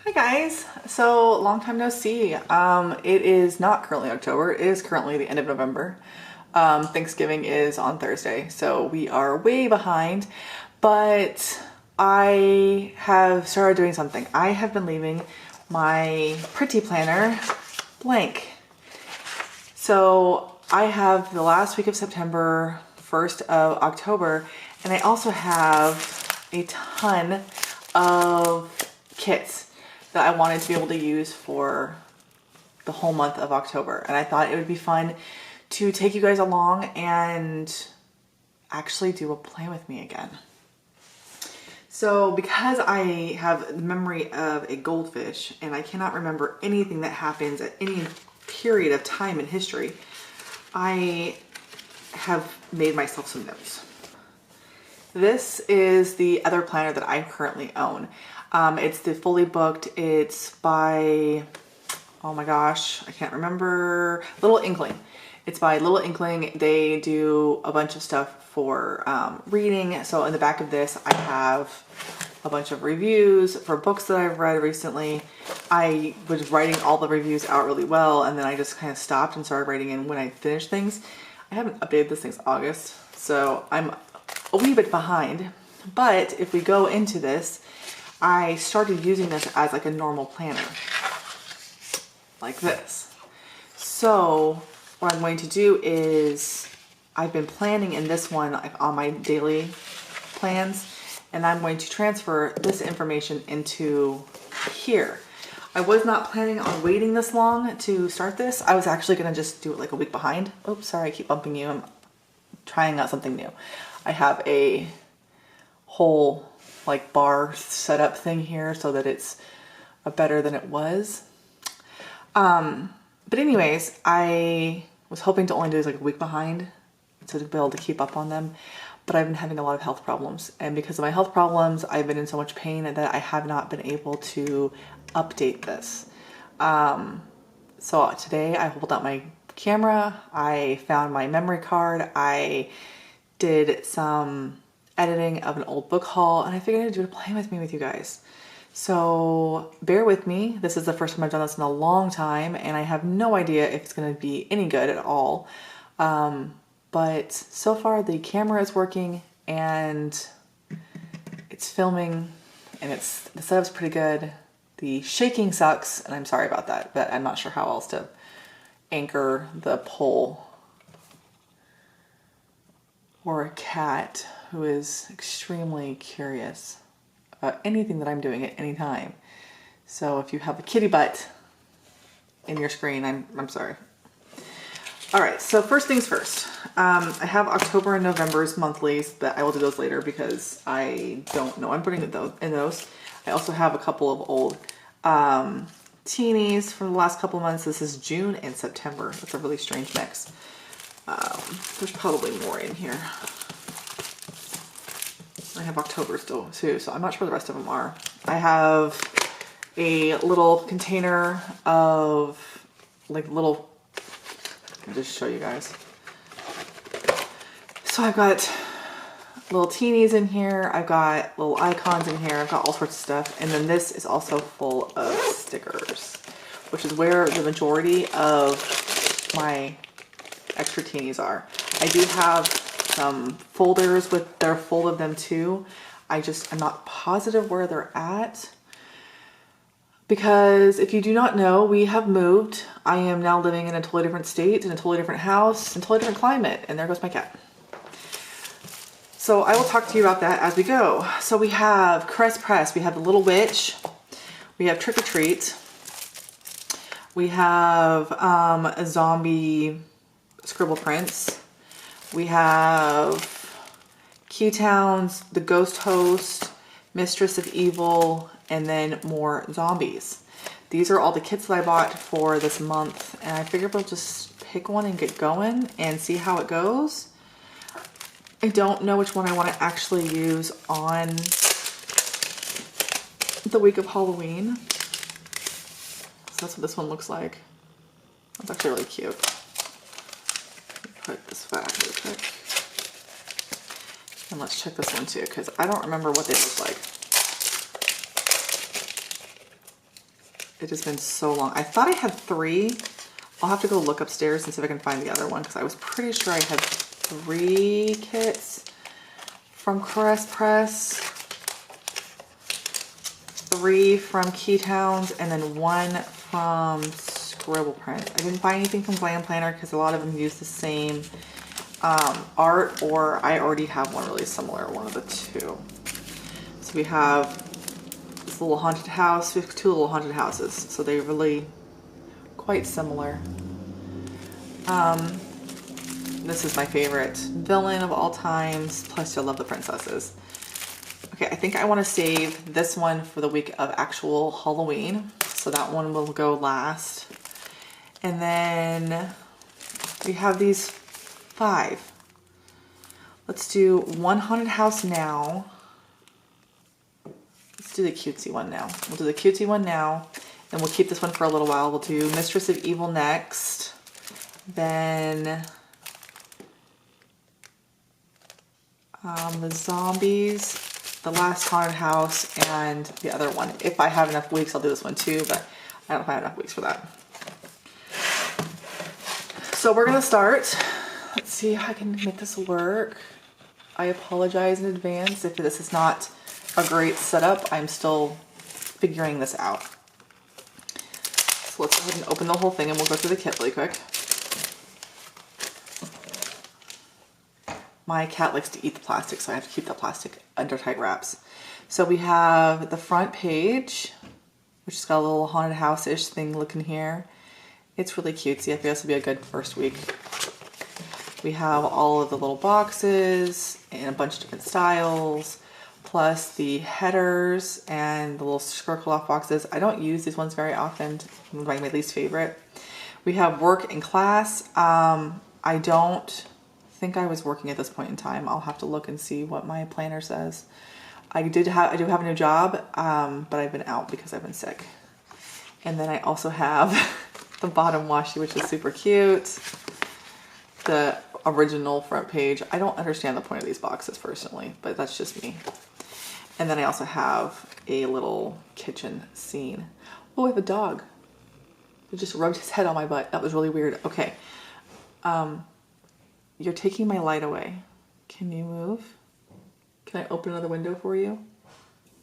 Hi guys, so long time no see. It is not currently October, it is currently the end of November. Thanksgiving is on Thursday, so we are way behind, but I have started doing something. I have been leaving my pretty planner blank. So I have the last week of September, 1st of October, and I also have a ton of kits that I wanted to be able to use for the whole month of October. And I thought it would be fun to take you guys along and actually do a play with me again. So because I have the memory of a goldfish and I cannot remember anything that happens at any period of time in history, I have made myself some notes. This is the other planner that I currently own. It's the Fully Booked. It's by, oh my gosh, I can't remember, Little Inkling. It's by Little Inkling. They do a bunch of stuff for reading. So in the back of this, I have a bunch of reviews for books that I've read recently. I was writing all the reviews out really well, and then I just kind of stopped and started writing in when I finished things. I haven't updated this since August, so I'm a wee bit behind. But if we go into this, I started using this as like a normal planner, like this. So what I'm going to do is, I've been planning in this one like on my daily plans, and I'm going to transfer this information into here. I was not planning on waiting this long to start this. I was actually gonna just do it like a week behind. Oops, sorry, I keep bumping you. I'm trying out something new. I have a whole like bar setup thing here so that it's better than it was. But anyways, I was hoping to only do this like a week behind so to be able to keep up on them. But I've been having a lot of health problems, and because of my health problems, I've been in so much pain that I have not been able to update this. So today I pulled out my camera, I found my memory card, I did some editing of an old book haul, and I figured I'd do a play with me with you guys. So bear with me. This is the first time I've done this in a long time, and I have no idea if it's going to be any good at all. But so far the camera is working and it's filming, and the setup's pretty good. The shaking sucks, and I'm sorry about that, but I'm not sure how else to anchor the pole or a cat who is extremely curious about anything that I'm doing at any time. So if you have a kitty butt in your screen, I'm sorry. All right, so first things first. I have October and November's monthlies, but I will do those later because I don't know I'm putting in those. I also have a couple of old teenies from the last couple of months. This is June and September. That's a really strange mix. There's probably more in here. I have October still too, so I'm not sure where the rest of them are. I have a little container of like little, I'll just show you guys. So I've got little teenies in here, I've got little icons in here, I've got all sorts of stuff, and then this is also full of stickers, which is where the majority of my extra teenies are. I do have some folders with they're full of them too. I'm not positive where they're at, because if you do not know, we have moved. I am now living in a totally different state, in a totally different house, in a totally different climate, and there goes my cat. So I will talk to you about that as we go. So we have Crest Press, we have the Little Witch, we have Trick or Treat, we have a zombie scribble prints, we have Keytowns, The Ghost Host, Mistress of Evil, and then more zombies. These are all the kits that I bought for this month, and I figured we'll just pick one and get going and see how it goes. I don't know which one I want to actually use on the week of Halloween. So that's what this one looks like. That's actually really cute. Put this back real quick. And let's check this one too, because I don't remember what they look like. It has been so long. I thought I had 3. I'll have to go look upstairs and see if I can find the other one because I was pretty sure I had 3 kits from Caress Press, 3 from Keytowns, and then 1 from Scribble Print. I didn't buy anything from Glam Planner because a lot of them use the same art, or I already have one really similar, one of the 2. So we have this little haunted house. We have 2 little haunted houses, so they're really quite similar. This is my favorite villain of all times, plus I love the princesses. Okay, I think I want to save this one for the week of actual Halloween, so that one will go last. And then we have these 5. Let's do one haunted house now. Let's do the cutesy one now. We'll do the cutesy one now, and we'll keep this one for a little while. We'll do Mistress of Evil next. Then the zombies, the last haunted house, and the other one. If I have enough weeks, I'll do this one too, but I don't know if I have enough weeks for that. So we're gonna start. Let's see how I can make this work. I apologize in advance if this is not a great setup. I'm still figuring this out. So let's go ahead and open the whole thing and we'll go through the kit really quick. My cat likes to eat the plastic, so I have to keep the plastic under tight wraps. So we have the front page, which has got a little haunted house-ish thing looking here. It's really cutesy. I think this will be a good first week. We have all of the little boxes and a bunch of different styles, plus the headers and the little circle off boxes. I don't use these ones very often. They're my least favorite. We have work and class. I don't think I was working at this point in time. I'll have to look and see what my planner says. I do have a new job, but I've been out because I've been sick. And then I also have the bottom washi, which is super cute. The original front page. I don't understand the point of these boxes personally, but that's just me. And then I also have a little kitchen scene. Oh, I have a dog. He just rubbed his head on my butt. That was really weird. Okay. You're taking my light away. Can you move? Can I open another window for you?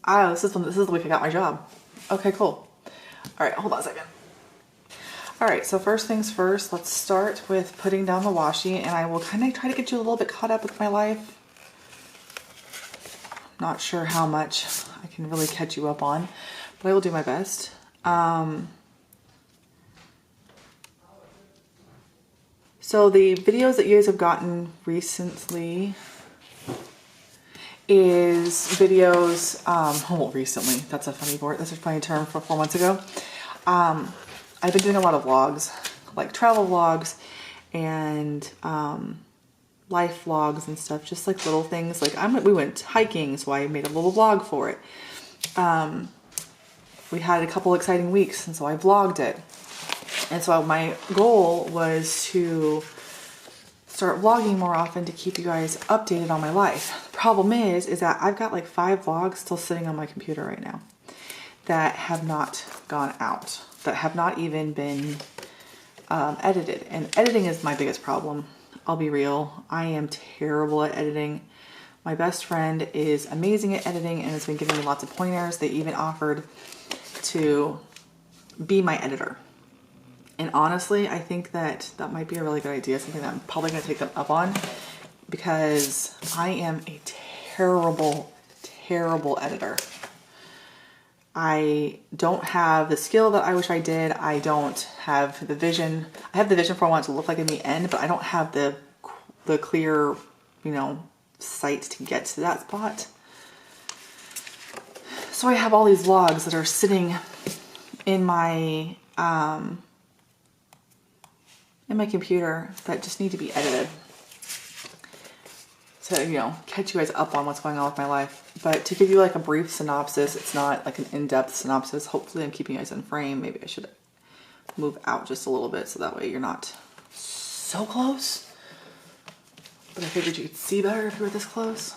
Ah, this is the week I got my job. Okay, cool. All right, hold on a second. All right, so first things first, let's start with putting down the washi, and I will kind of try to get you a little bit caught up with my life. Not sure how much I can really catch you up on, but I will do my best. So the videos that you guys have gotten recently is videos, well, recently, that's a funny term for 4 months ago. I've been doing a lot of vlogs, like travel vlogs and life vlogs and stuff, just like little things. Like we went hiking, so I made a little vlog for it. We had a couple exciting weeks, and so I vlogged it. And so my goal was to start vlogging more often to keep you guys updated on my life. The problem is that I've got like 5 vlogs still sitting on my computer right now that have not gone out, that have not even been edited. And editing is my biggest problem. I'll be real. I am terrible at editing. My best friend is amazing at editing and has been giving me lots of pointers. They even offered to be my editor. And honestly, I think that might be a really good idea, something that I'm probably going to take them up on, because I am a terrible, terrible editor. I don't have the skill that I wish I did. I don't have the vision. I have the vision for what I want it to look like in the end, but I don't have the clear, sight to get to that spot. So I have all these vlogs that are sitting in my computer that just need to be edited to, catch you guys up on what's going on with my life. But to give you like a brief synopsis, it's not like an in-depth synopsis. Hopefully I'm keeping you guys in frame. Maybe I should move out just a little bit so that way you're not so close. But I figured you could see better if you were this close.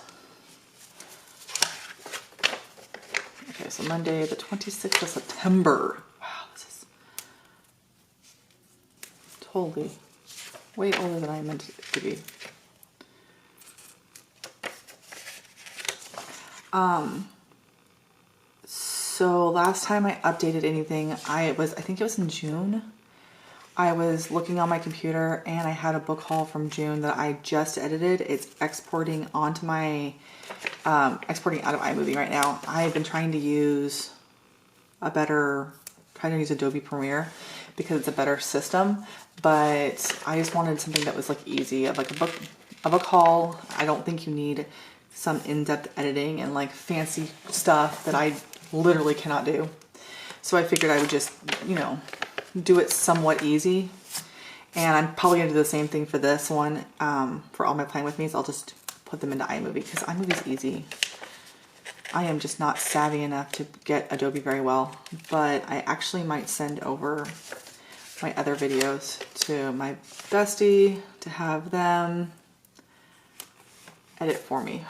Okay, so Monday the 26th of September. Wow, Holy, way older than I meant it to be. So last time I updated anything, I think it was in June. I was looking on my computer and I had a book haul from June that I just edited. It's exporting onto my, exporting out of iMovie right now. I've been trying to use Adobe Premiere because it's a better system, but I just wanted something that was like easy, like a book haul. I don't think you need some in-depth editing and like fancy stuff that I literally cannot do. So I figured I would just, you know, do it somewhat easy. And I'm probably gonna do the same thing for this one, for all my Plan With Me's. I'll just put them into iMovie because iMovie's easy. I am just not savvy enough to get Adobe very well, but I actually might send over my other videos to my bestie to have them edit for me.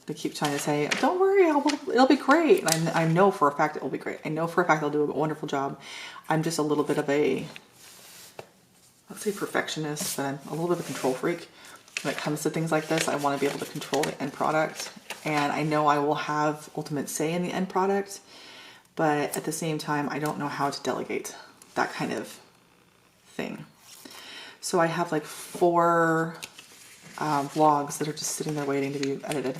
They keep trying to say, don't worry, it'll be great. And I know for a fact it will be great. I know for a fact they'll do a wonderful job. I'm just a little bit of a, let's say perfectionist, but I'm a little bit of a control freak. When it comes to things like this, I want to be able to control the end product. And I know I will have ultimate say in the end product, but at the same time, I don't know how to delegate that kind of thing. So I have like 4 vlogs that are just sitting there waiting to be edited.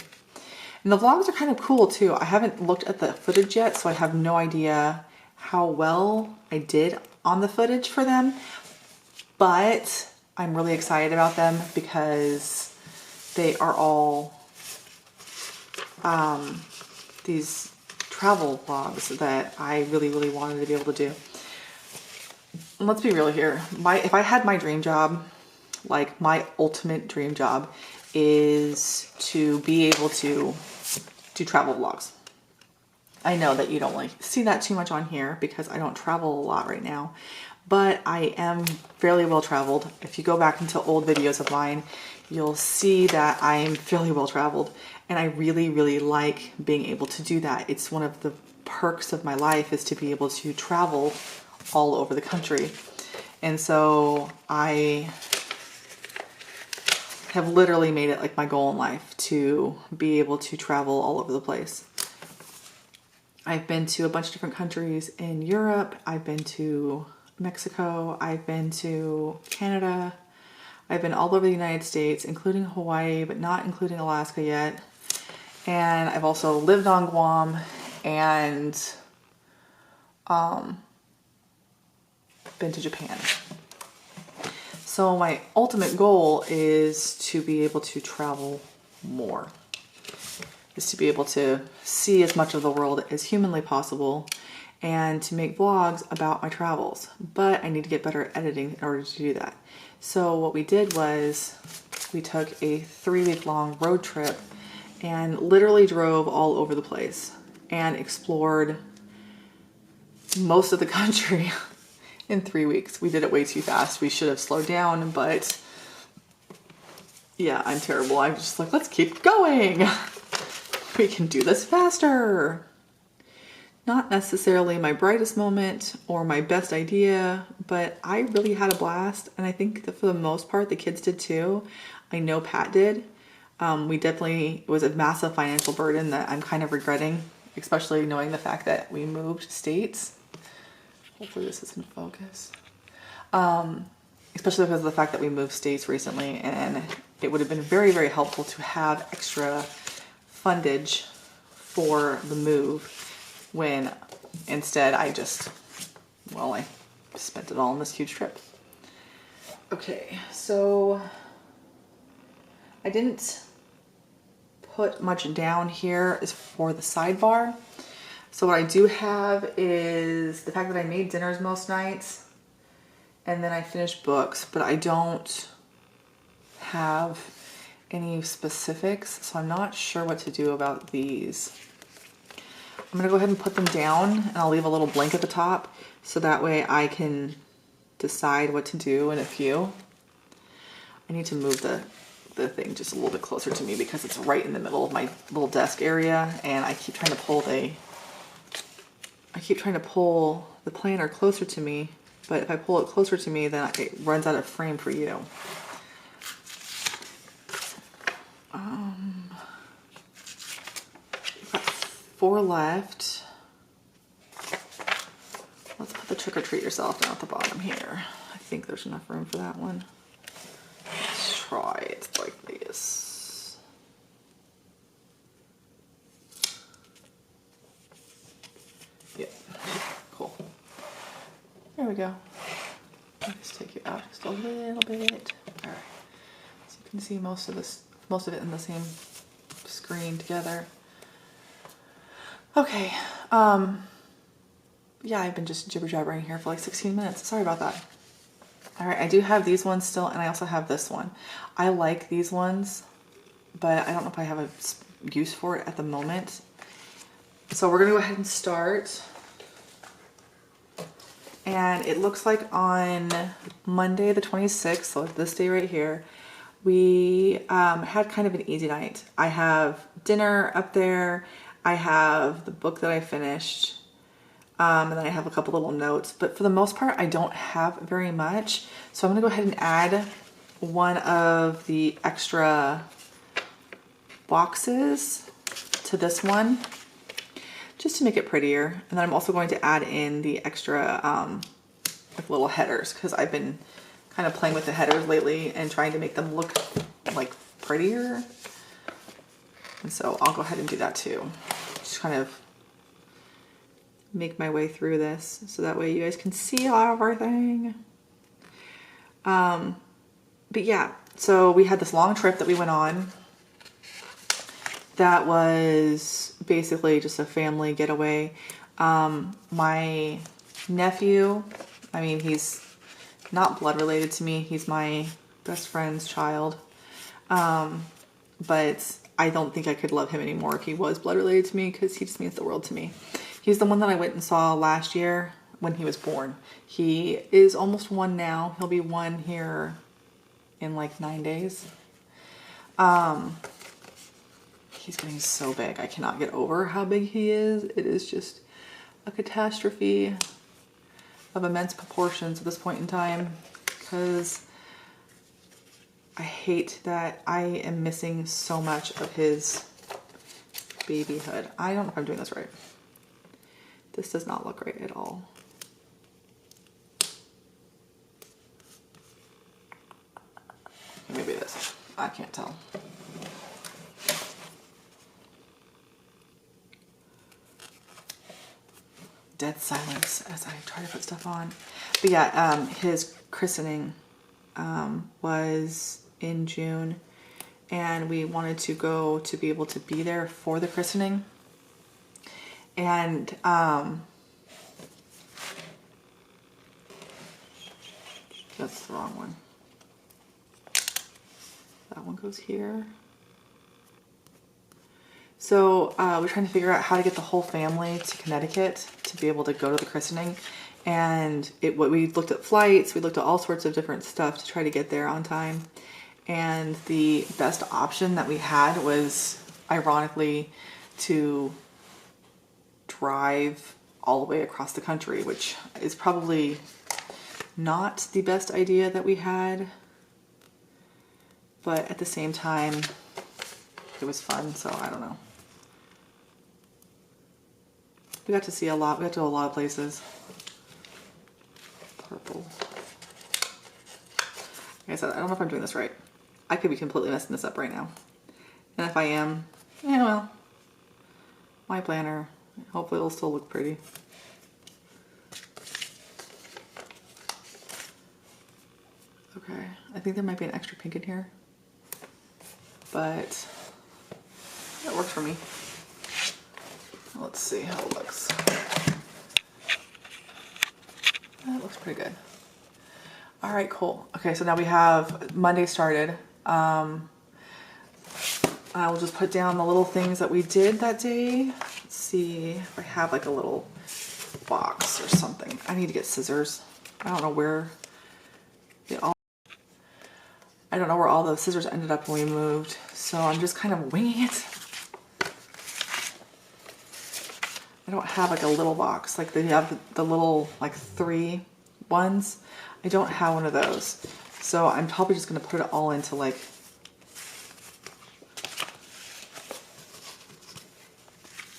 And the vlogs are kind of cool too. I haven't looked at the footage yet, so I have no idea how well I did on the footage for them, but I'm really excited about them because they are all these travel vlogs that I really wanted to be able to do. And let's be real here. If I had my dream job, like my ultimate dream job is to be able to do travel vlogs. I know that you don't really see that too much on here because I don't travel a lot right now, but I am fairly well traveled. If you go back into old videos of mine, you'll see that I am fairly well traveled, and I really like being able to do that. It's one of the perks of my life is to be able to travel all over the country. And so I have literally made it like my goal in life to be able to travel all over the place. I've been to a bunch of different countries in Europe. I've been to Mexico. I've been to Canada. I've been all over the United States, including Hawaii, but not including Alaska yet. And I've also lived on Guam and been to Japan. So my ultimate goal is to be able to travel more, is to be able to see as much of the world as humanly possible and to make vlogs about my travels. But I need to get better at editing in order to do that. So what we did was we took a 3-week long road trip and literally drove all over the place and explored most of the country in 3 weeks. We did it way too fast. We should have slowed down, but yeah, I'm terrible. I'm just like, let's keep going. We can do this faster. Not necessarily my brightest moment or my best idea, but I really had a blast. And I think that for the most part, the kids did too. I know Pat did. It was a massive financial burden that I'm kind of regretting, especially knowing the fact that we moved states. Hopefully this is in focus. Especially because of the fact that we moved states recently, and it would have been very helpful to have extra fundage for the move when instead I spent it all on this huge trip. Okay, so I didn't put much down here is for the sidebar. So what I do have is the fact that I made dinners most nights and then I finished books, but I don't have any specifics, so I'm not sure what to do about these. I'm gonna go ahead and put them down and I'll leave a little blank at the top so that way I can decide what to do in a few. I need to move the thing just a little bit closer to me because it's right in the middle of my little desk area and I keep trying to pull the planner closer to me but if I pull it closer to me, then it runs out of frame for you. We've got 4 left. Let's put the Trick or Treat Yourself down at the bottom here. I think there's enough room for that one. Let's try it like this. Yeah, cool. There we go. Let's take you out just a little bit. All right, so you can see most of it in the same screen together. Okay. Yeah, I've been just jibber jabbering here for like 16 minutes. Sorry about that. All right, I do have these ones still, and I also have this one. I like these ones, but I don't know if I have a use for it at the moment. So we're gonna go ahead and start. And it looks like on Monday the 26th, so this day right here, we had kind of an easy night. I have dinner up there. I have the book that I finished. And then I have a couple little notes, but for the most part, I don't have very much. So I'm gonna go ahead and add one of the extra boxes to this one, just to make it prettier. And then I'm also going to add in the extra like little headers, because I've been kind of playing with the headers lately and trying to make them look like prettier. And so I'll go ahead and do that too. Just kind of make my way through this so that way you guys can see all of our thing. But yeah, so we had this long trip that we went on that was basically just a family getaway. My nephew, I mean, he's not blood related to me. He's my best friend's child. But I don't think I could love him anymore if he was blood related to me, because he just means the world to me. He's the one that I went and saw last year when he was born. He is almost 1 now. He'll be 1 here in like 9 days. He's getting so big. I cannot get over how big he is. It is just a catastrophe of immense proportions at this point in time, because I hate that I am missing so much of his babyhood. I don't know if I'm doing this right. This does not look right at all. Maybe it is. I can't tell. Dead silence as I try to put stuff on. But yeah, his christening was in June, and we wanted to go to be able to be there for the christening. And that's the wrong one. That one goes here. So we're trying to figure out how to get the whole family to Connecticut to be able to go to the christening. And we looked at flights, we looked at all sorts of different stuff to try to get there on time. And the best option that we had was, ironically, to drive all the way across the country, which is probably not the best idea that we had. But at the same time, it was fun, so I don't know. We got to see a lot. We got to a lot of places. Purple. Like I said, I don't know if I'm doing this right. I could be completely messing this up right now. And if I am, yeah, well, my planner, hopefully it'll still look pretty. Okay, I think there might be an extra pink in here, but that works for me. Let's see how it looks. That looks pretty good. All right, cool. Okay, so now we have Monday started. I will just put down the little things that we did that day. Let's see if I have like a little box or something. I need to get scissors. I don't know where all the scissors ended up when we moved, so I'm just kind of winging it. I don't have like a little box like they have the little like 3 ones. I don't have one of those. So I'm probably just gonna put it all into like,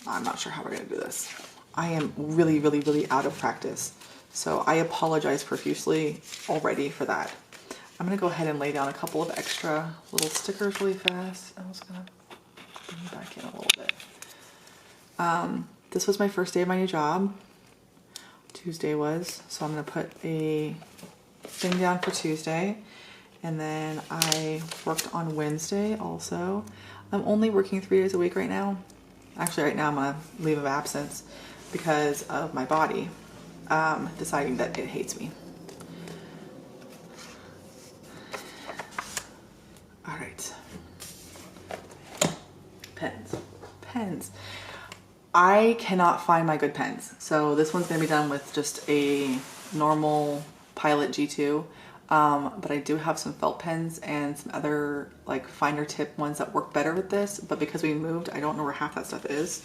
I'm not sure how we're gonna do this. I am really, really, really out of practice. So I apologize profusely already for that. I'm gonna go ahead and lay down a couple of extra little stickers really fast. I was gonna bring it back in a little bit. This was my first day of my new job. Tuesday was, so I'm gonna put a thing down for Tuesday. And then I worked on Wednesday also. I'm only working 3 days a week right now. Actually, right now I'm on a leave of absence because of my body deciding that it hates me. All right. Pens. I cannot find my good pens. So this one's gonna be done with just a normal Pilot G2. But I do have some felt pens and some other like finer tip ones that work better with this. But because we moved, I don't know where half that stuff is.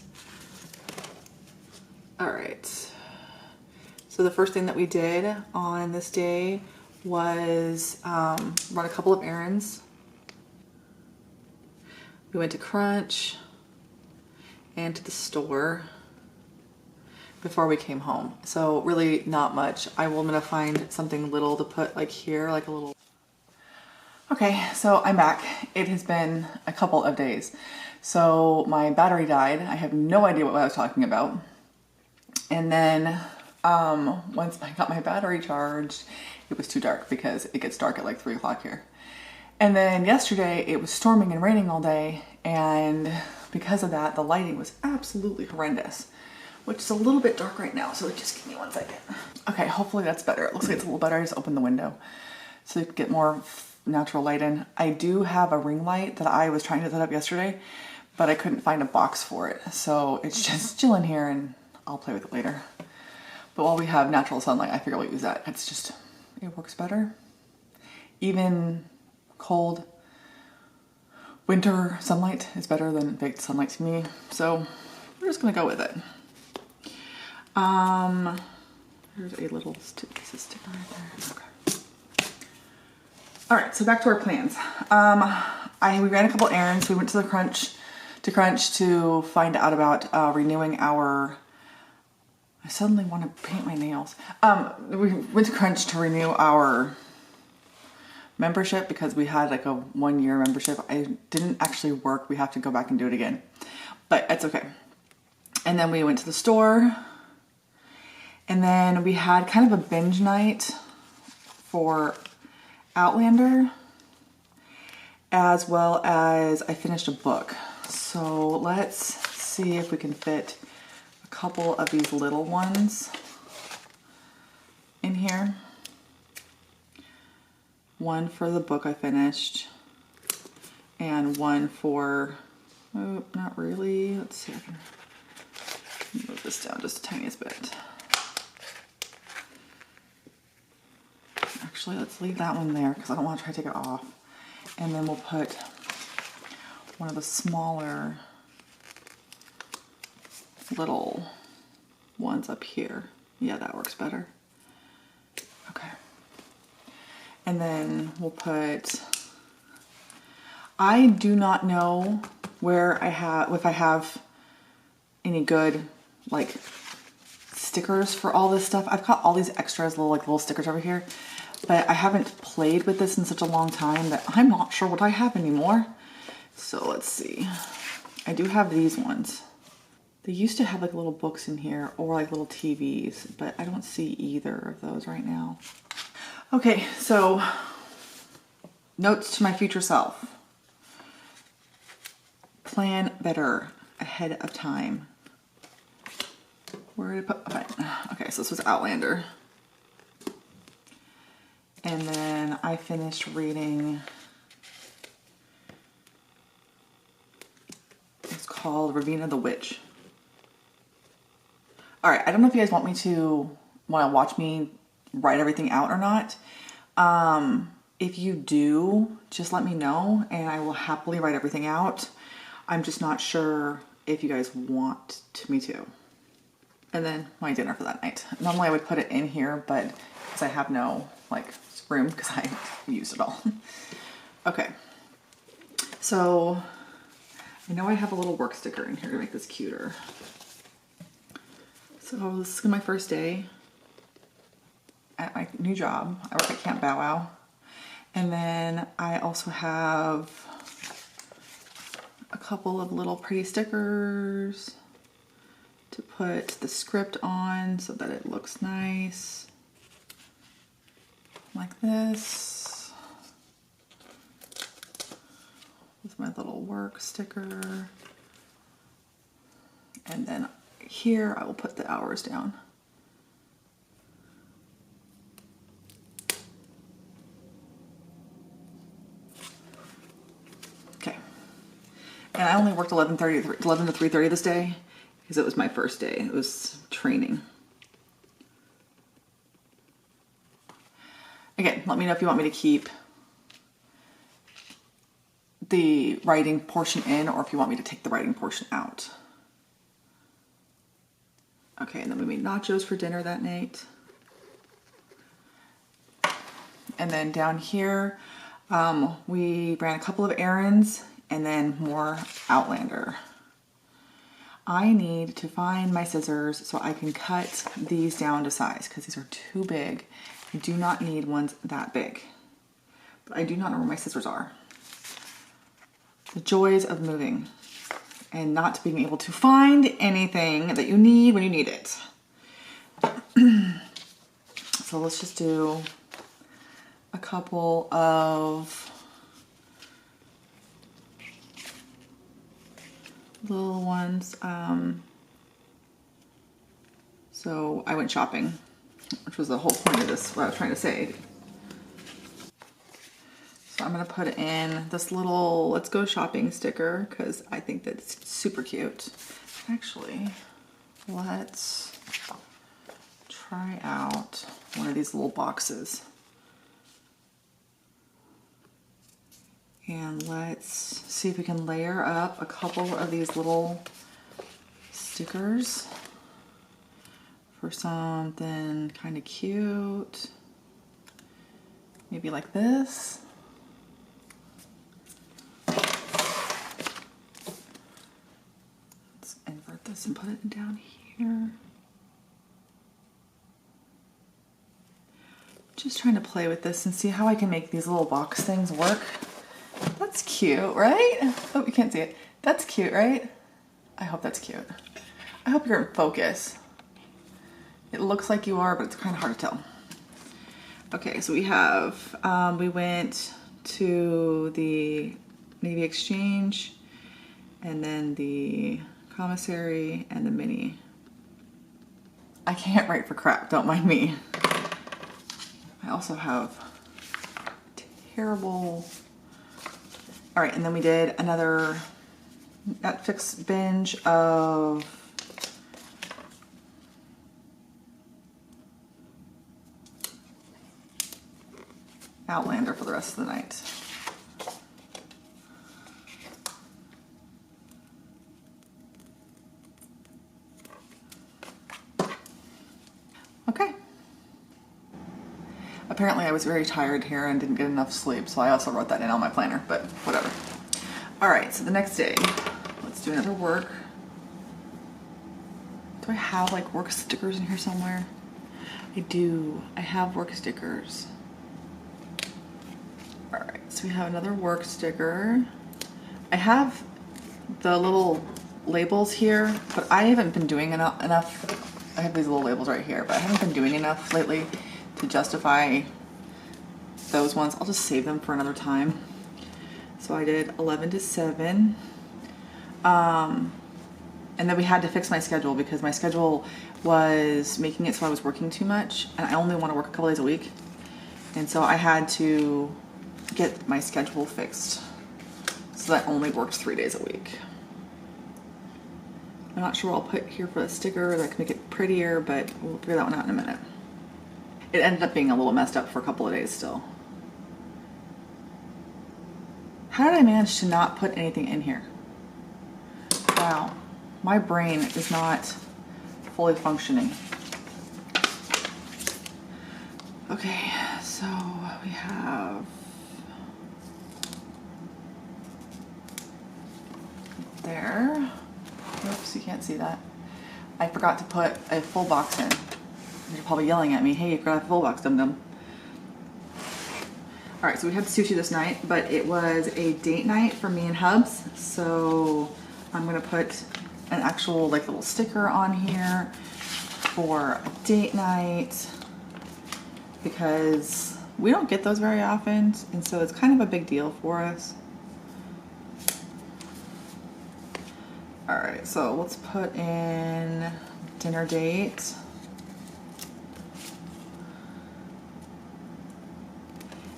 All right. So the first thing that we did on this day was run a couple of errands. We went to Crunch and to the store before we came home. So really not much. I'm gonna find something little to put like here, like a little. Okay, so I'm back. It has been a couple of days. So my battery died. I have no idea what I was talking about. And then once I got my battery charged, it was too dark because it gets dark at like 3 o'clock here. And then yesterday it was storming and raining all day, and because of that, the lighting was absolutely horrendous, which is a little bit dark right now. So just give me 1 second. Okay, hopefully that's better. It looks like it's a little better. I just opened the window so you can get more natural light in. I do have a ring light that I was trying to set up yesterday, but I couldn't find a box for it. So it's just chilling here and I'll play with it later. But while we have natural sunlight, I figure we'll use that. It's just, it works better. Even cold winter sunlight is better than baked sunlight to me. So we're just gonna go with it. There's a little piece of sticker right there. Okay. All right, so back to our plans. We ran a couple errands. We went to the Crunch to find out about renewing our. I suddenly want to paint my nails. We went to Crunch to renew our membership because we had like a 1-year membership. I didn't actually work. We have to go back and do it again, but it's okay. And then we went to the store, and then we had kind of a binge night for Outlander, as well as I finished a book. So let's see if we can fit a couple of these little ones in here. One for the book I finished, and one for, oh, not really. Let's see, I can move this down just the tiniest bit. Actually, let's leave that one there because I don't want to try to take it off. And then we'll put one of the smaller little ones up here. Yeah, that works better. Okay. And then we'll put, I do not know where if I have any good like stickers for all this stuff. I've got all these extras, little stickers over here, but I haven't played with this in such a long time that I'm not sure what I have anymore. So let's see. I do have these ones. They used to have like little books in here or like little TVs, but I don't see either of those right now. Okay, so notes to my future self. Plan better ahead of time. Where did I put, okay, so this was Outlander. And then I finished reading, it's called Ravina the Witch. All right, I don't know if you guys want to watch me write everything out or not. If you do, just let me know and I will happily write everything out. I'm just not sure if you guys want me to. And then my dinner for that night. Normally I would put it in here, but because I have no like room because I used it all. Okay. So I know I have a little work sticker in here to make this cuter. So this is my first day at my new job. I work at Camp Bow Wow. And then I also have a couple of little pretty stickers to put the script on so that it looks nice. Like this. With my little work sticker. And then here I will put the hours down. Okay. And I only worked 11 to 3:30 this day because it was my first day. It was training. Again, let me know if you want me to keep the writing portion in or if you want me to take the writing portion out. Okay, and then we made nachos for dinner that night. And then down here, we ran a couple of errands and then more Outlander. I need to find my scissors so I can cut these down to size because these are too big. I do not need ones that big. But I do not know where my scissors are. The joys of moving and not being able to find anything that you need when you need it. So let's just do a couple of little ones. So I went shopping, which was the whole point of this, what I was trying to say. So I'm gonna put in this little let's go shopping sticker because I think that's super cute. Actually, let's try out one of these little boxes. And let's see if we can layer up a couple of these little stickers for something kind of cute. Maybe like this. Let's invert this and put it down here. Just trying to play with this and see how I can make these little box things work. That's cute, right? Oh, you can't see it. That's cute, right? I hope that's cute. I hope you're in focus. It looks like you are, but it's kind of hard to tell. Okay, so we have, we went to the Navy Exchange and then the commissary and the mini. I can't write for crap, don't mind me. I also have terrible... All right, and then we did another Netflix binge of Outlander for the rest of the night. Okay. Apparently I was very tired here and didn't get enough sleep, so I also wrote that in on my planner, but whatever. All right, so the next day, let's do another work. Do I have like work stickers in here somewhere? I do. I have work stickers. All right, so we have another work sticker. I have the little labels here, but I haven't been doing enough. I have these little labels right here, but I haven't been doing enough lately to justify those ones. I'll just save them for another time. So I did 11 to 7. And then we had to fix my schedule because my schedule was making it so I was working too much and I only want to work a couple days a week. And so I had to get my schedule fixed so that I only worked 3 days a week. I'm not sure what I'll put here for a sticker that can make it prettier, but we'll figure that one out in a minute. It ended up being a little messed up for a couple of days still. How did I manage to not put anything in here? Wow, my brain is not fully functioning. Okay, so we have there. Oops, you can't see that. I forgot to put a full box in. You're probably yelling at me, hey, you forgot a full box, dum-dum. All right, so we had sushi this night, but it was a date night for me and Hubs. So I'm gonna put an actual like little sticker on here for a date night because we don't get those very often. And so it's kind of a big deal for us. All right, so let's put in dinner date.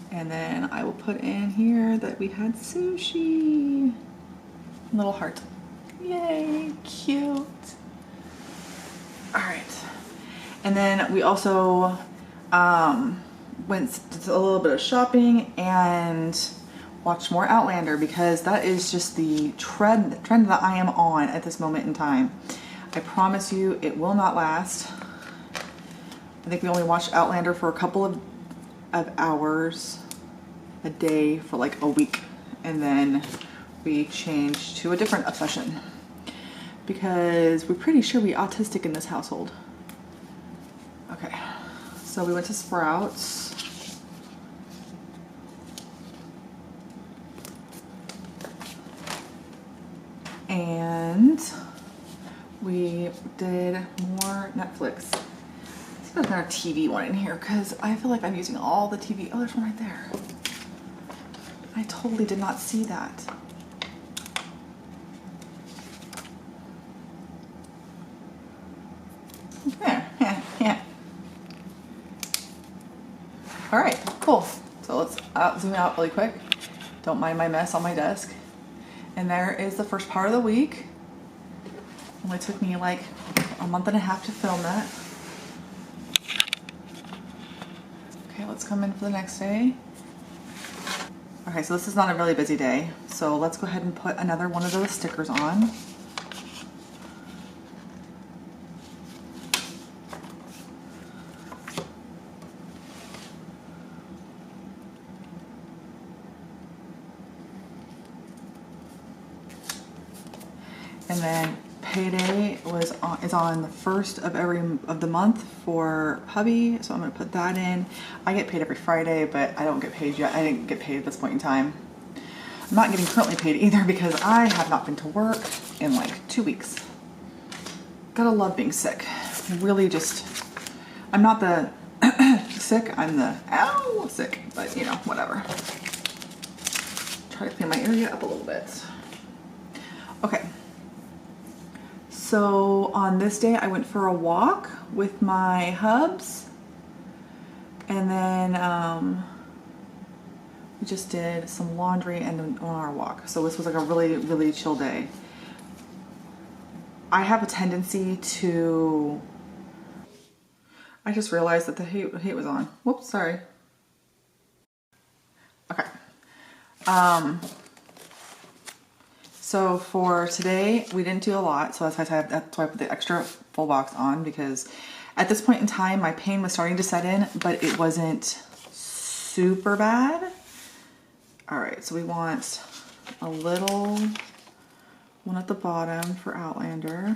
And then I will put in here that we had sushi. Little heart. Yay, cute. All right. And then we also went to a little bit of shopping and watched more Outlander because that is just the trend that I am on at this moment in time. I promise you it will not last. I think we only watched Outlander for a couple of hours a day for like a week, and then we changed to a different obsession because we're pretty sure we're autistic in this household. Okay, so we went to Sprouts. And we did more Netflix. Let's put another TV one in here because I feel like I'm using all the TV. Oh, there's one right there. I totally did not see that. Yeah. All right, cool. So let's zoom out really quick. Don't mind my mess on my desk. And there is the first part of the week. Only took me like a month and a half to film that. Okay, let's come in for the next day. Okay, so this is not a really busy day. So let's go ahead and put another one of those stickers on. And then payday is on the first of of the month for hubby, so I'm gonna put that in. I get paid every Friday, but I don't get paid yet. I didn't get paid at this point in time. I'm not getting currently paid either because I have not been to work in like 2 weeks. Gotta love being sick. Really just, I'm not the sick, I'm the ow sick, but you know, whatever. Try to clean my area up a little bit. Okay. So on this day, I went for a walk with my hubs, and then we just did some laundry and on our walk. So this was like a really, really chill day. I have a tendency to, I just realized that the heat was on. Whoops, sorry. Okay. So for today, we didn't do a lot, so that's why I put the extra full box on, because at this point in time, my pain was starting to set in, but it wasn't super bad. All right, so we want a little one at the bottom for Outlander,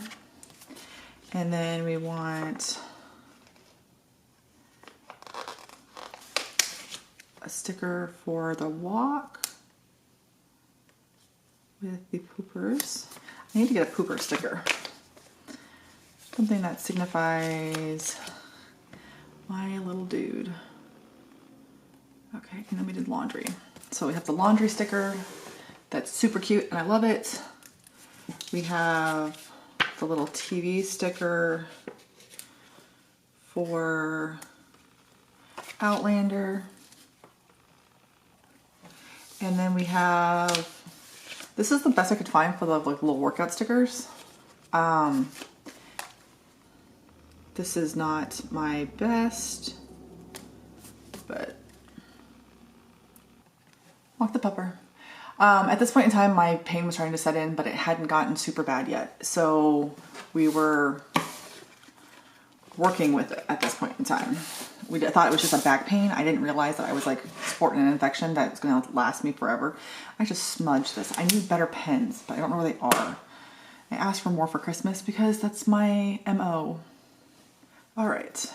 and then we want a sticker for the walk with the poopers. I need to get a pooper sticker. Something that signifies my little dude. Okay, and then we did laundry. So we have the laundry sticker. That's super cute and I love it. We have the little TV sticker for Outlander. And then we have, this is the best I could find for the like little workout stickers. This is not my best, but walk the pupper. At this point in time, my pain was starting to set in, but it hadn't gotten super bad yet. So we were working with it at this point in time. We thought it was just a back pain. I didn't realize that I was like sporting an infection that's going to last me forever. I just smudged this. I need better pens, but I don't know where they are. I asked for more for Christmas because that's my MO. All right.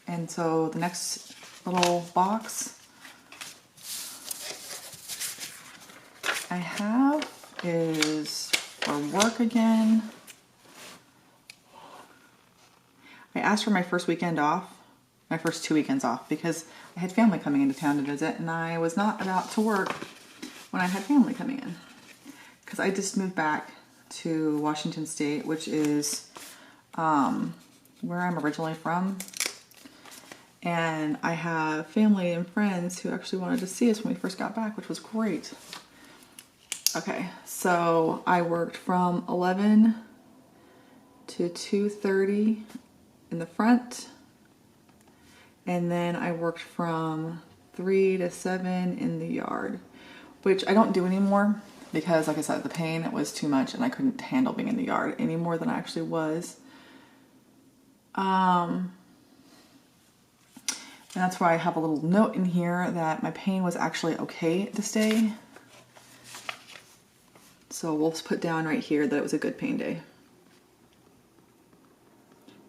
And so the next little box I have is for work again. I asked for my first weekend off, my first 2 weekends off, because I had family coming into town to visit and I was not about to work when I had family coming in. Because I just moved back to Washington State, which is where I'm originally from. And I have family and friends who actually wanted to see us when we first got back, which was great. Okay, so I worked from 11 to 2:30 in the front. And then I worked from 3 to 7 in the yard, which I don't do anymore because, like I said, the pain was too much and I couldn't handle being in the yard any more than I actually was. And that's why I have a little note in here that my pain was actually okay this day. So we'll put down right here that it was a good pain day.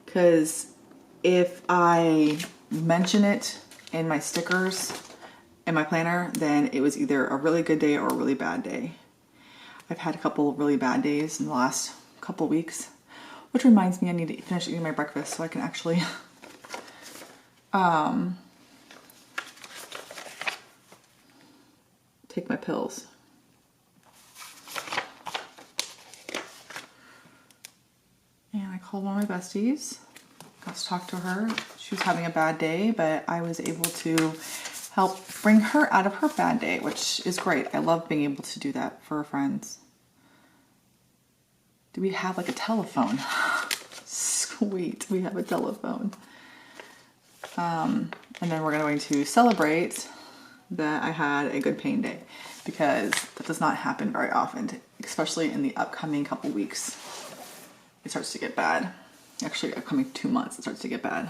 Because if I mention it in my stickers in my planner, then it was either a really good day or a really bad day. I've had a couple of really bad days in the last couple of weeks, which reminds me I need to finish eating my breakfast so I can actually take my pills. And I called one of my besties. Got to talk to her. She was having a bad day, but I was able to help bring her out of her bad day, which is great. I love being able to do that for friends. Do we have like a telephone? Sweet, we have a telephone. And then we're going to celebrate that I had a good pain day, because that does not happen very often, especially in the upcoming couple weeks. It starts to get bad. Actually, upcoming 2 months, it starts to get bad.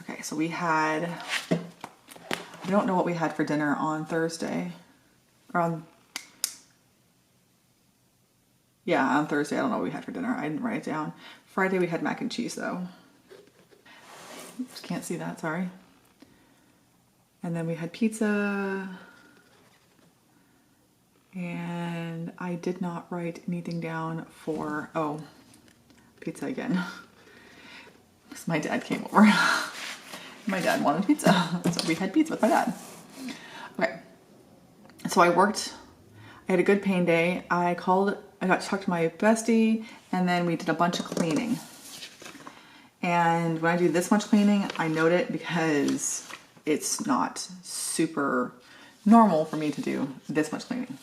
Okay, so we had, I don't know what we had for dinner on Thursday. Or on Thursday, I don't know what we had for dinner. I didn't write it down. Friday, we had mac and cheese, though. Oops, can't see that, sorry. And then we had pizza. And I did not write anything down for, pizza again. Because my dad came over. My dad wanted pizza. So we had pizza with my dad. Okay. So I worked. I had a good pain day. I got to talk to my bestie, and then we did a bunch of cleaning. And when I do this much cleaning, I note it because it's not super normal for me to do this much cleaning.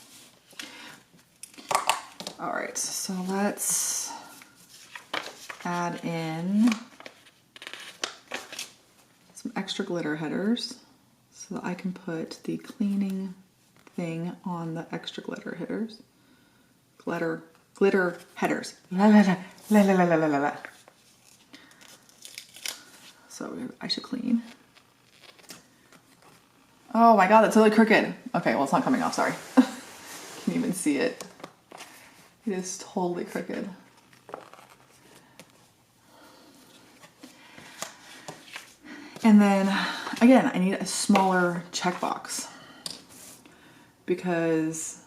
All right, so let's add in some extra glitter headers so that I can put the cleaning thing on the extra glitter headers. Glitter headers. La, la, la, la, la, la, la, la, la. So I should clean. Oh my God, that's really crooked. Okay, well, it's not coming off, sorry. Can't even see it. It is totally crooked. And then, again, I need a smaller checkbox because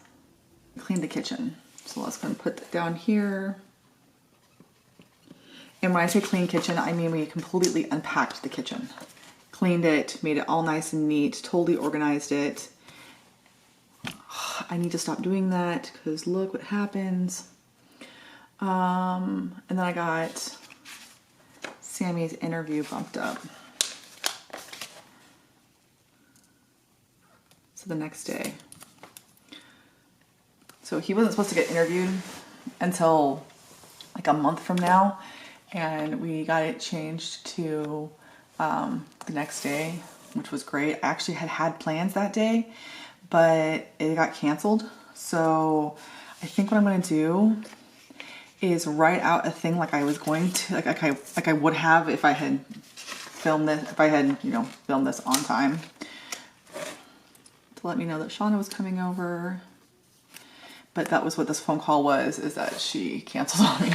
I cleaned the kitchen. So let's go and put that down here. And when I say clean kitchen, I mean we completely unpacked the kitchen. Cleaned it, made it all nice and neat, totally organized it. I need to stop doing that because look what happens. And then I got Sammy's interview bumped up. So the next day. So he wasn't supposed to get interviewed until like a month from now. And we got it changed to the next day, which was great. I actually had plans that day, but it got canceled. So I think what I'm going to do is write out a thing like I was going to, like I would have if I had filmed this, filmed this on time, to let me know that Shauna was coming over. But that was what this phone call was, is that she canceled on me.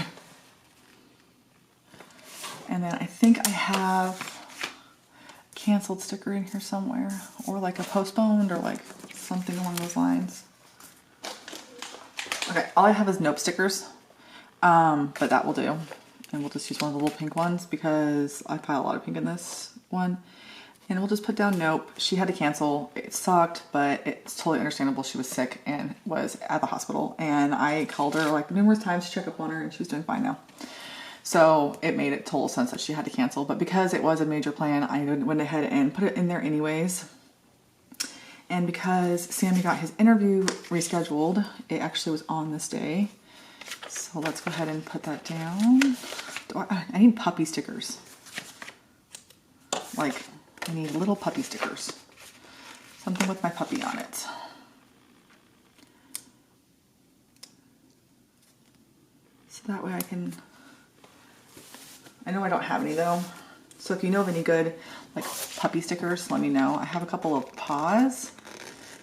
And then I think I have a canceled sticker in here somewhere, or like a postponed, or like something along those lines. Okay, all I have is nope stickers, but that will do. And we'll just use one of the little pink ones because I pile a lot of pink in this one. And we'll just put down nope. She had to cancel. It sucked, but it's totally understandable. She was sick and was at the hospital. And I called her like numerous times to check up on her, and she was doing fine now. So it made it total sense that she had to cancel. But because it was a major plan, I went ahead and put it in there anyways. And because Sammy got his interview rescheduled, it actually was on this day. So let's go ahead and put that down. I need puppy stickers. Like, I need little puppy stickers. Something with my puppy on it. So that way I know I don't have any though. So if you know of any good like puppy stickers, let me know. I have a couple of paws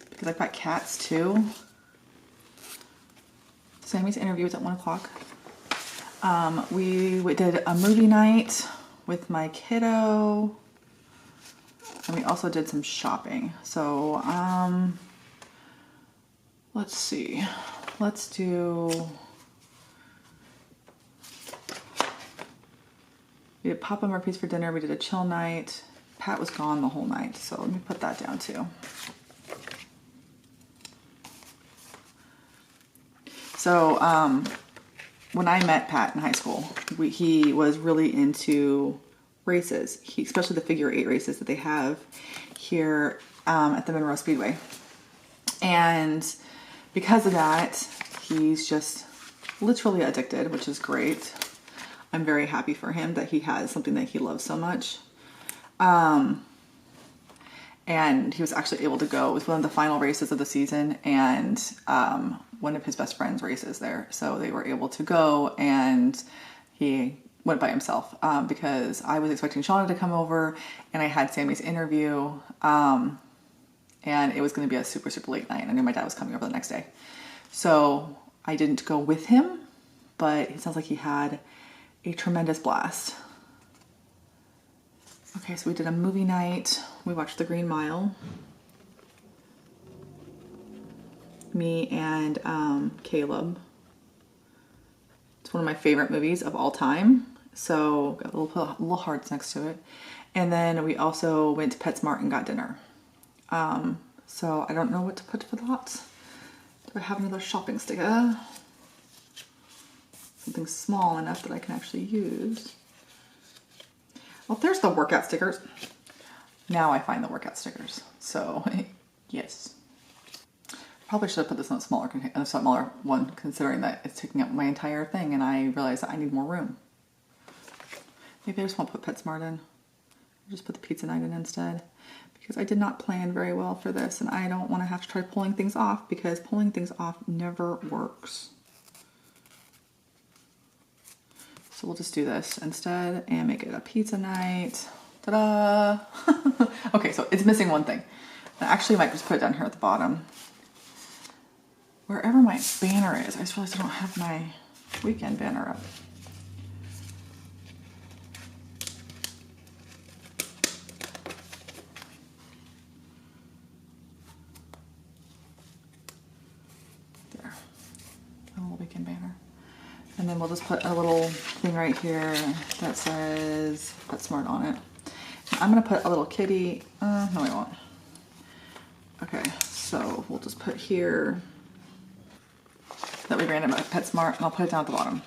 because I've got cats too. Sammy's interview was at 1 o'clock. We did a movie night with my kiddo. And we also did some shopping. So, let's see. Let's do... We did Papa Murphy's for dinner. We did a chill night. Pat was gone the whole night. So let me put that down too. So, when I met Pat in high school, he was really into races, especially the figure 8 races that they have here at the Monroe Speedway. And because of that, he's just literally addicted, which is great. I'm very happy for him that he has something that he loves so much. And he was actually able to go. It was one of the final races of the season, and one of his best friends races there. So they were able to go, and he went by himself because I was expecting Shauna to come over, and I had Sammy's interview, and it was going to be a super, super late night. I knew my dad was coming over the next day. So I didn't go with him, but it sounds like he had a tremendous blast. Okay, so we did a movie night. We watched The Green Mile. Me and Caleb. It's one of my favorite movies of all time. So got little hearts next to it. And then we also went to PetSmart and got dinner. So I don't know what to put for that. Do I have another shopping sticker? Something small enough that I can actually use. Well, there's the workout stickers. Now I find the workout stickers. So, yes. Probably should have put this in a smaller one, considering that it's taking up my entire thing, and I realize that I need more room. Maybe I just won't put PetSmart in. I'll just put the pizza night in instead, because I did not plan very well for this, and I don't want to have to try pulling things off, because pulling things off never works. So we'll just do this instead and make it a pizza night. Ta-da! Okay, so it's missing one thing. I actually might just put it down here at the bottom. Wherever my banner is, I just realized I don't have my weekend banner up. There, a little weekend banner. And then we'll just put a little thing right here that says PetSmart on it. I'm gonna put a little kitty, no I won't. Okay, so we'll just put here that we ran it at PetSmart, and I'll put it down at the bottom.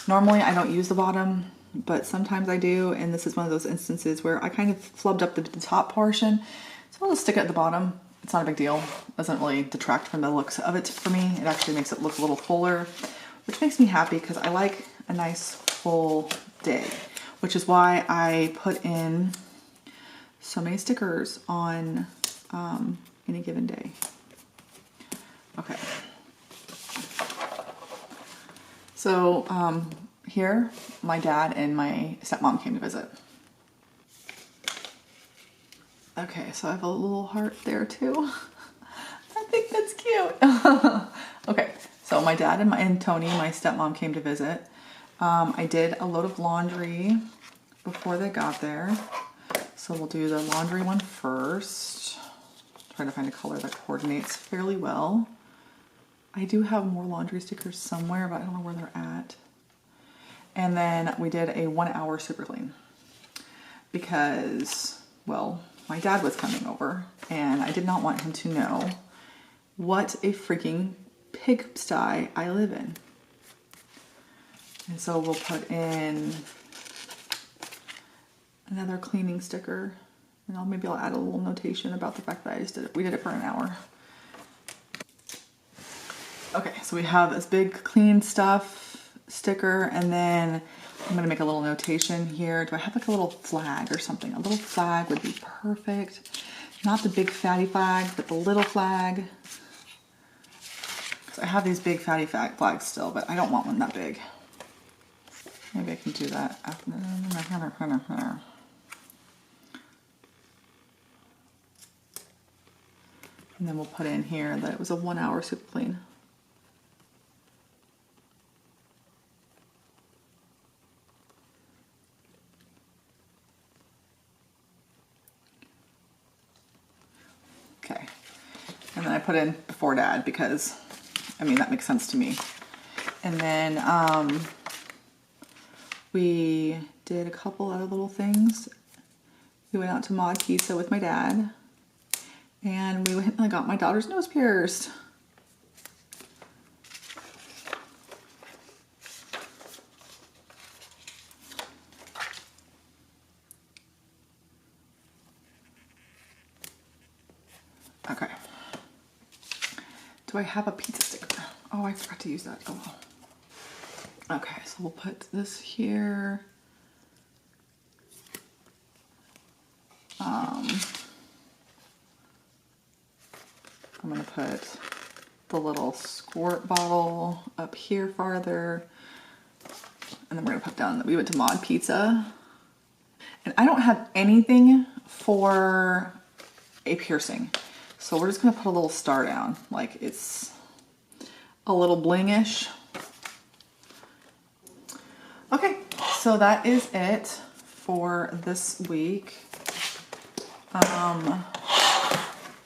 Normally I don't use the bottom, but sometimes I do, and this is one of those instances where I kind of flubbed up the top portion. So I'll just stick it at the bottom. It's not a big deal. It doesn't really detract from the looks of it for me. It actually makes it look a little fuller, which makes me happy because I like a nice full day, which is why I put in so many stickers on any given day. Okay. So here, my dad and my stepmom came to visit. Okay, so I have a little heart there too. I think that's cute. Okay, so my dad and Tony, my stepmom, came to visit. I did a load of laundry before they got there. So we'll do the laundry one first. Try to find a color that coordinates fairly well. I do have more laundry stickers somewhere, but I don't know where they're at. And then we did a 1 hour super clean because, well, my dad was coming over and I did not want him to know what a freaking pigsty I live in. And so we'll put in another cleaning sticker, and maybe I'll add a little notation about the fact that we did it for an hour. Okay, so we have this big clean stuff sticker, and then I'm gonna make a little notation here. Do I have like a little flag or something? A little flag would be perfect. Not the big fatty flag, but the little flag. So I have these big fatty flags still, but I don't want one that big. Maybe I can do that. And then we'll put in here that it was a 1 hour super clean. Okay. And then I put in before dad because, I mean, that makes sense to me. And then we did a couple other little things. We went out to Mod Pizza with my dad. And we went and I got my daughter's nose pierced. Okay. Do I have a pizza sticker? Oh, I forgot to use that. Oh well. Okay, so we'll put this here. I'm gonna put the little squirt bottle up here farther. And then we're gonna put down that we went to Mod Pizza. And I don't have anything for a piercing. So we're just gonna put a little star down. Like it's a little blingish. Okay, so that is it for this week.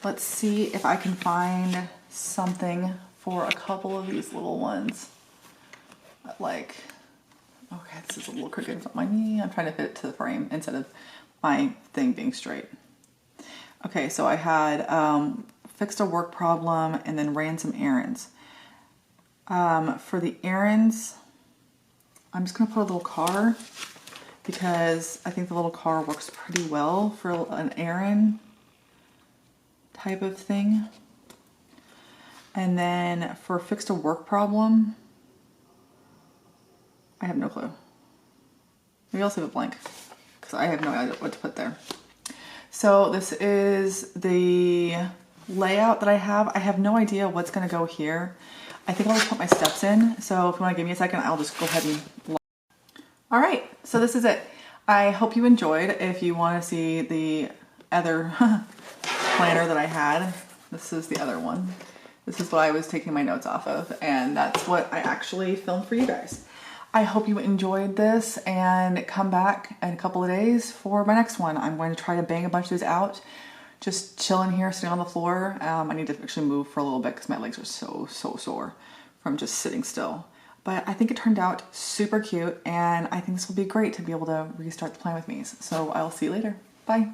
Let's see if I can find something for a couple of these little ones. Like, okay, this is a little crooked in front of my knee. I'm trying to fit it to the frame instead of my thing being straight. Okay, so I had fixed a work problem and then ran some errands. For the errands, I'm just gonna put a little car because I think the little car works pretty well for an errand type of thing. And then for fixed a work problem, I have no clue. Maybe I'll leave it blank because I have no idea what to put there. So this is the layout that I have. I have no idea what's gonna go here. I think I'll just put my steps in. So if you wanna give me a second, I'll just go ahead and all right, so this is it. I hope you enjoyed. If you wanna see the other planner that I had, this is the other one. This is what I was taking my notes off of, and that's what I actually filmed for you guys. I hope you enjoyed this and come back in a couple of days for my next one. I'm going to try to bang a bunch of these out. Just chilling here, sitting on the floor. I need to actually move for a little bit because my legs are so sore from just sitting still. But I think it turned out super cute, and I think this will be great to be able to restart the plan with me. So I'll see you later. Bye.